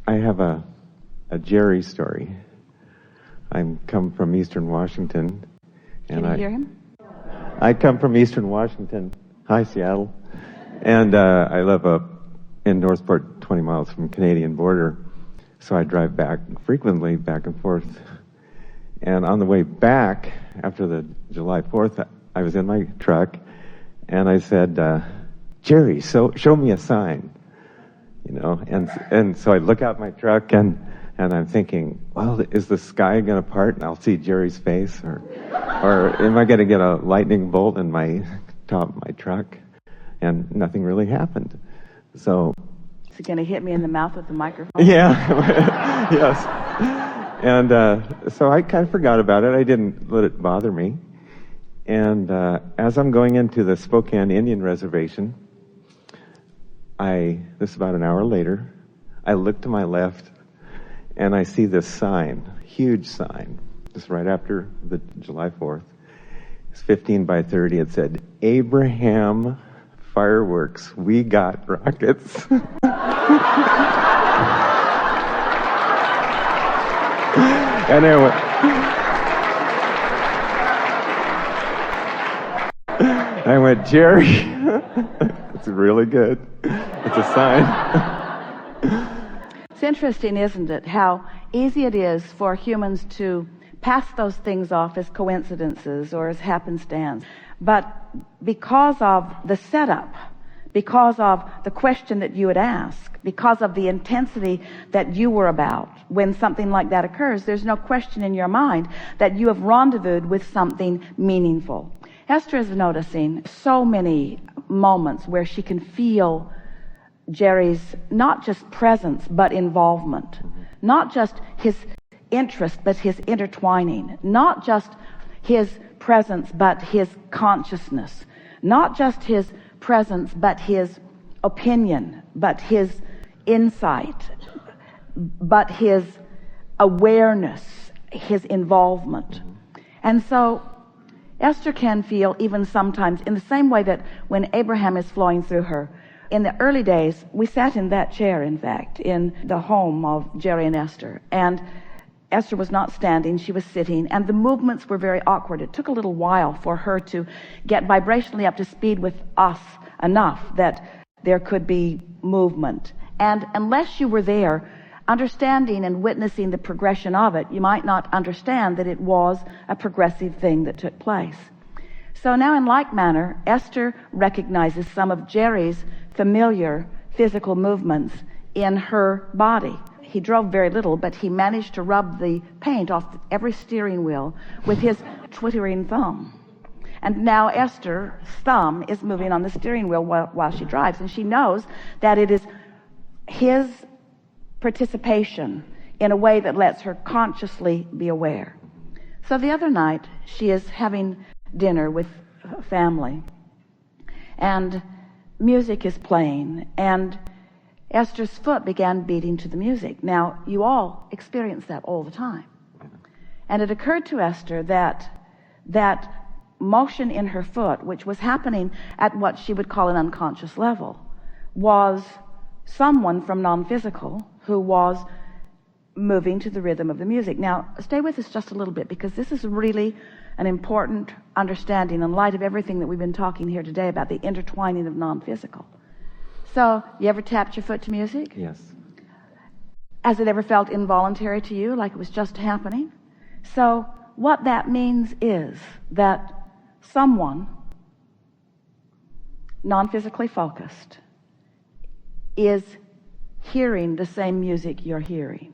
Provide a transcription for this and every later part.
I have a Jerry story. I come from Eastern Washington. Can you hear him? I come from Eastern Washington. Hi, Seattle. And I live up in Northport, 20 miles from the Canadian border. So I drive frequently back and forth. And on the way back, after the July 4th, I was in my truck, and I said, Jerry, show me a sign. And so I look out my truck, and I'm thinking, well, is the sky going to part and I'll see Jerry's face? Or am I going to get a lightning bolt in my top of my truck? And nothing really happened. So... Is he going to hit me in the mouth with the microphone? Yeah, yes. And so I kind of forgot about it. I didn't let it bother me. And as I'm going into the Spokane Indian Reservation, this is about an hour later, I look to my left and I see this sign, huge sign, just right after the July 4th. It's 15 by 30. It said, Abraham Fireworks, we got rockets. And I went, Jerry, it's really good. It's a sign. It's interesting, isn't it, how easy it is for humans to pass those things off as coincidences or as happenstance. But because of the setup, because of the question that you would ask, because of the intensity that you were about when something like that occurs, there's no question in your mind that you have rendezvoused with something meaningful. Esther is noticing so many moments where she can feel Jerry's not just presence but involvement, not just his interest but his intertwining, not just his presence but his consciousness, not just his presence but his opinion, but his insight, but his awareness, his involvement. And so Esther can feel, even sometimes, in the same way that when Abraham is flowing through her. In the early days, we sat in that chair, in fact, in the home of Jerry and Esther. And Esther was not standing, she was sitting, and the movements were very awkward. It took a little while for her to get vibrationally up to speed with us enough that there could be movement. And unless you were there, understanding and witnessing the progression of it, you might not understand that it was a progressive thing that took place. So now, in like manner, Esther recognizes some of Jerry's familiar physical movements in her body. He drove very little, but he managed to rub the paint off every steering wheel with his twittering thumb. And now Esther's thumb is moving on the steering wheel while she drives, and she knows that it is his participation in a way that lets her consciously be aware. So the other night, she is having dinner with family, and music is playing, and Esther's foot began beating to the music. Now, you all experience that all the time. And it occurred to Esther that motion in her foot, which was happening at what she would call an unconscious level, was someone from non-physical who was moving to the rhythm of the music. Now, stay with us just a little bit, because this is really an important understanding in light of everything that we've been talking here today about the intertwining of non-physical. So, you ever tapped your foot to music? Yes. Has it ever felt involuntary to you, like it was just happening? So, what that means is that someone non-physically focused is hearing the same music you're hearing.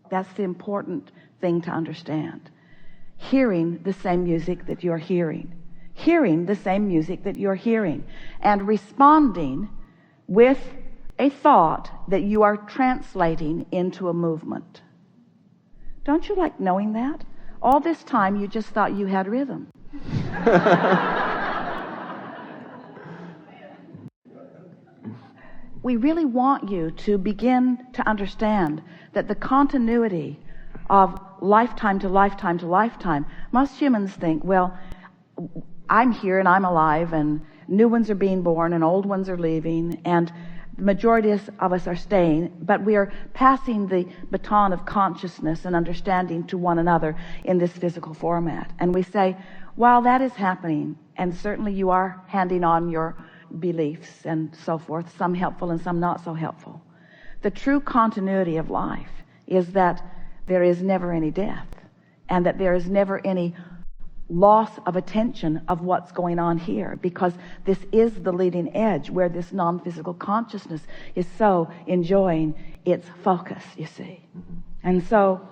That's the important thing to understand. Hearing the same music that you're hearing. Hearing the same music that you're hearing. And responding with a thought that you are translating into a movement. Don't you like knowing that? All this time you just thought you had rhythm. We really want you to begin to understand that the continuity of lifetime to lifetime to lifetime, most humans think, well, I'm here and I'm alive and new ones are being born and old ones are leaving, and The majority of us are staying, but we are passing the baton of consciousness and understanding to one another in this physical format. And we say, while that is happening, and certainly you are handing on your beliefs and so forth, some helpful and some not so helpful, the true continuity of life is that there is never any death, and that there is never any loss of attention of what's going on here, because this is the leading edge where this non-physical consciousness is so enjoying its focus, you see. And so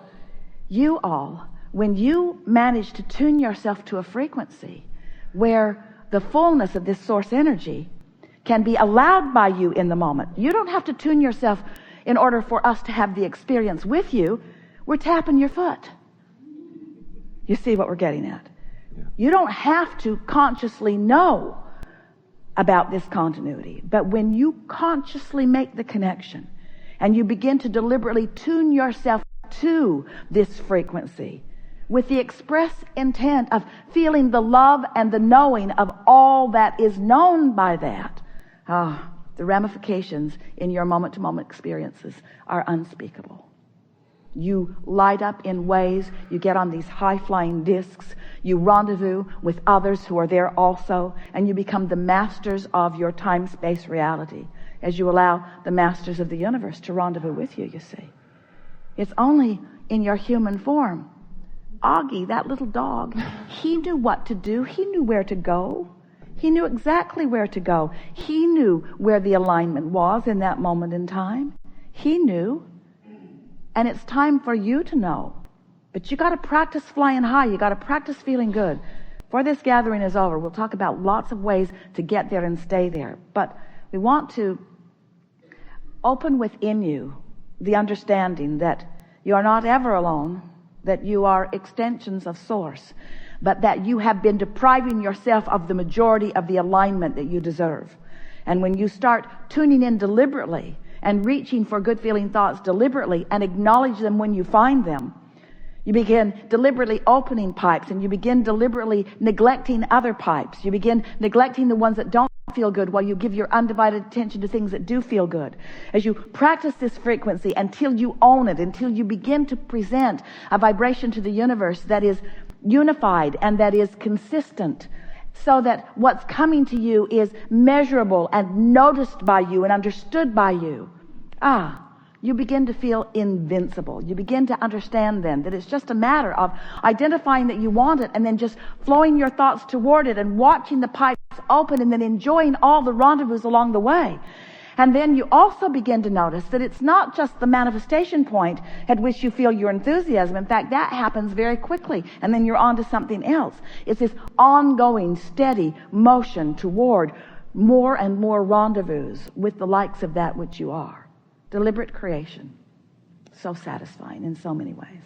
you all, when you manage to tune yourself to a frequency where the fullness of this source energy can be allowed by you in the moment, you don't have to tune yourself in order for us to have the experience with you. We're tapping your foot. You see what we're getting at? You don't have to consciously know about this continuity, but when you consciously make the connection and you begin to deliberately tune yourself to this frequency with the express intent of feeling the love and the knowing of all that is known by that, the ramifications in your moment-to-moment experiences are unspeakable. You light up in ways, you get on these high-flying discs, you rendezvous with others who are there also, and you become the masters of your time-space reality as you allow the masters of the universe to rendezvous with you, you see. It's only in your human form. Augie, that little dog, he knew what to do. He knew where to go. He knew exactly where to go. He knew where the alignment was in that moment in time. He knew. And it's time for you to know. But you got to practice flying high. You got to practice feeling good. Before this gathering is over, we'll talk about lots of ways to get there and stay there. But we want to open within you the understanding that you are not ever alone, that you are extensions of Source, but that you have been depriving yourself of the majority of the alignment that you deserve. And when you start tuning in deliberately and reaching for good feeling thoughts deliberately and acknowledge them when you find them, you begin deliberately opening pipes, and you begin deliberately neglecting other pipes. You begin neglecting the ones that don't feel good while you give your undivided attention to things that do feel good. As you practice this frequency until you own it, until you begin to present a vibration to the universe that is unified and that is consistent, so that what's coming to you is measurable and noticed by you and understood by you. You begin to feel invincible. You begin to understand then that it's just a matter of identifying that you want it and then just flowing your thoughts toward it and watching the pipes open and then enjoying all the rendezvous along the way. And then you also begin to notice that it's not just the manifestation point at which you feel your enthusiasm. In fact, that happens very quickly, and then you're on to something else. It's this ongoing, steady motion toward more and more rendezvous with the likes of that which you are. Deliberate creation. So satisfying in so many ways.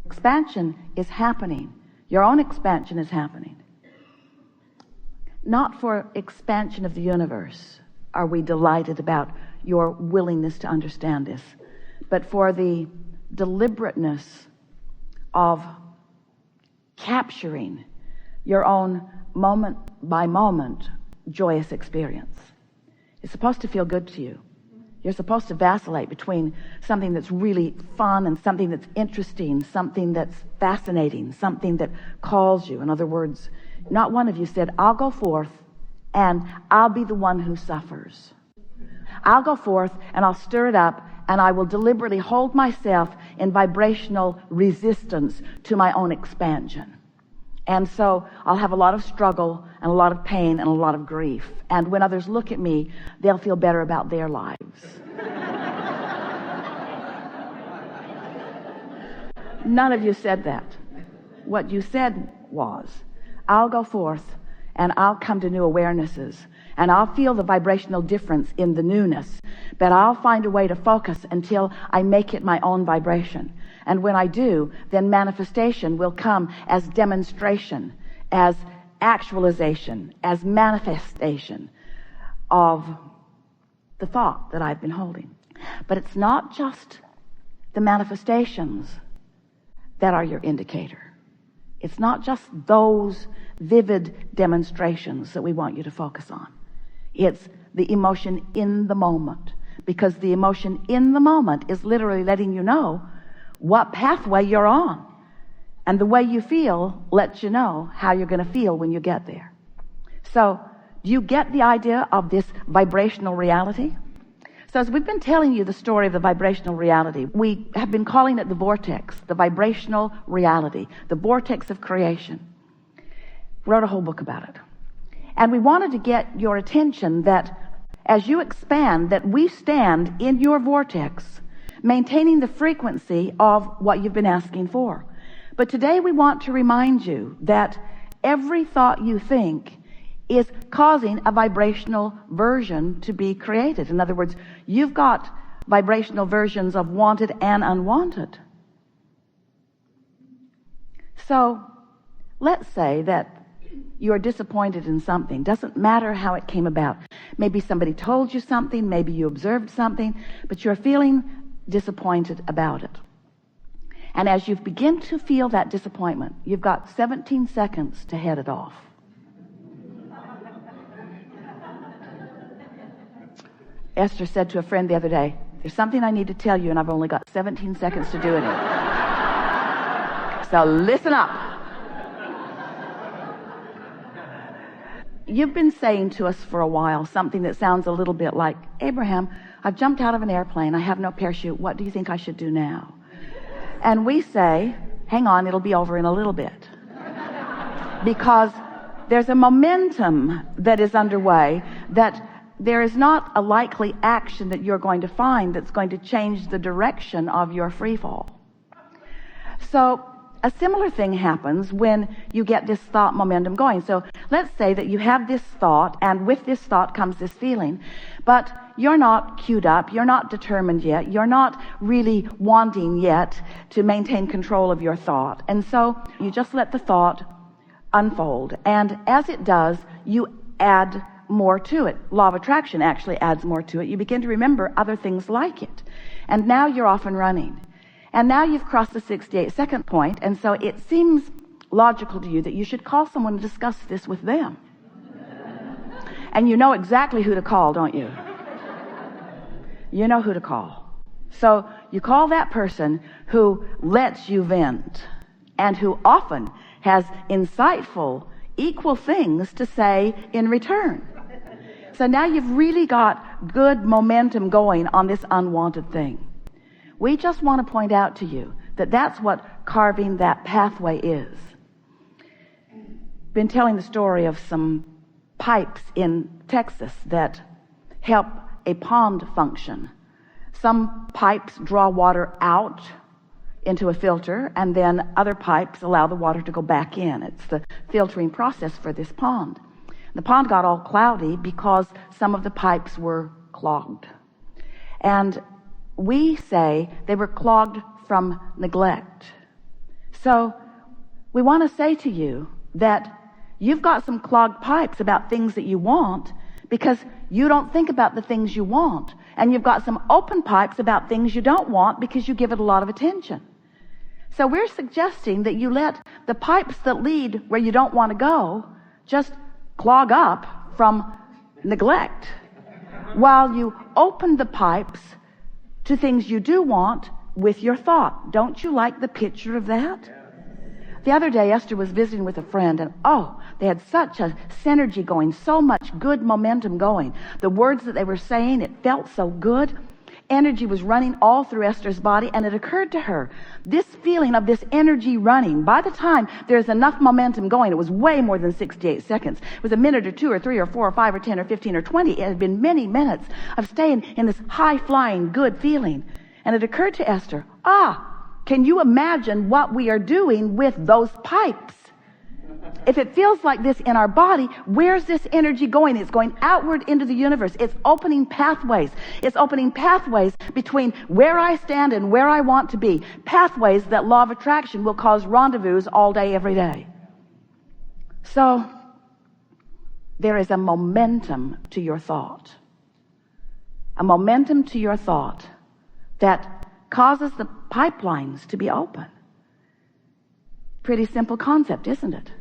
Expansion is happening. Your own expansion is happening. Not for expansion of the universe are we delighted about your willingness to understand this, but for the deliberateness of capturing your own moment by moment joyous experience. It's supposed to feel good to you. You're supposed to vacillate between something that's really fun and something that's interesting, something that's fascinating, something that calls you. In other words, not one of you said, I'll go forth and I'll be the one who suffers. I'll go forth and I'll stir it up, and I will deliberately hold myself in vibrational resistance to my own expansion. And so I'll have a lot of struggle and a lot of pain and a lot of grief. And when others look at me, they'll feel better about their lives. None of you said that. What you said was, I'll go forth and I'll come to new awarenesses, and I'll feel the vibrational difference in the newness, but I'll find a way to focus until I make it my own vibration. And when I do, then manifestation will come as demonstration, as actualization, as manifestation of the thought that I've been holding. But it's not just the manifestations that are your indicator. It's not just those vivid demonstrations that we want you to focus on. It's the emotion in the moment, because the emotion in the moment is literally letting you know what pathway you're on. And the way you feel lets you know how you're going to feel when you get there. So, do you get the idea of this vibrational reality? So as we've been telling you the story of the vibrational reality, we have been calling it the vortex, the vibrational reality, the vortex of creation. Wrote a whole book about it. And we wanted to get your attention that as you expand, that we stand in your vortex, maintaining the frequency of what you've been asking for. But today we want to remind you that every thought you think is causing a vibrational version to be created. In other words, you've got vibrational versions of wanted and unwanted. So let's say that you're disappointed in something. Doesn't matter how it came about. Maybe somebody told you something, maybe you observed something, but you're feeling disappointed about it. And as you begin to feel that disappointment, you've got 17 seconds to head it off. Esther said to a friend the other day, there's something I need to tell you and I've only got 17 seconds to do it in. So listen up. You've been saying to us for a while something that sounds a little bit like, Abraham, I've jumped out of an airplane. I have no parachute. What do you think I should do now? And we say, hang on, it'll be over in a little bit. Because there's a momentum that is underway that there is not a likely action that you're going to find that's going to change the direction of your free fall. So a similar thing happens when you get this thought momentum going. So let's say that you have this thought, and with this thought comes this feeling, but you're not queued up, you're not determined yet, you're not really wanting yet to maintain control of your thought. And so you just let the thought unfold. And as it does, you add more to it. Law of attraction actually adds more to it. You begin to remember other things like it. And now you're off and running. And now you've crossed the 68-second point, and so it seems logical to you that you should call someone and discuss this with them. And you know exactly who to call, don't you? You know who to call. So you call that person who lets you vent and who often has insightful, equal things to say in return. So now you've really got good momentum going on this unwanted thing. We just want to point out to you that that's what carving that pathway is. Been telling the story of some pipes in Texas that help a pond function. Some pipes draw water out into a filter, and then other pipes allow the water to go back in. It's the filtering process for this pond. The pond got all cloudy because some of the pipes were clogged. And we say they were clogged from neglect. So we want to say to you that you've got some clogged pipes about things that you want because you don't think about the things you want. And you've got some open pipes about things you don't want because you give it a lot of attention. So we're suggesting that you let the pipes that lead where you don't want to go just clog up from neglect while you open the pipes to things you do want with your thought. Don't you like the picture of that? The other day, Esther was visiting with a friend, and they had such a synergy going, so much good momentum going. The words that they were saying, it felt so good. Energy was running all through Esther's body, and it occurred to her, this feeling of this energy running, by the time there's enough momentum going, it was way more than 68 seconds. It was a minute or 2 or 3 or 4 or 5 or 10 or 15 or 20. It had been many minutes of staying in this high-flying, good feeling. And it occurred to Esther, can you imagine what we are doing with those pipes? If it feels like this in our body, where's this energy going? It's going outward into the universe. It's opening pathways. It's opening pathways between where I stand and where I want to be. Pathways that law of attraction will cause rendezvous all day, every day. So there is a momentum to your thought. A momentum to your thought that causes the pipelines to be open. Pretty simple concept, isn't it?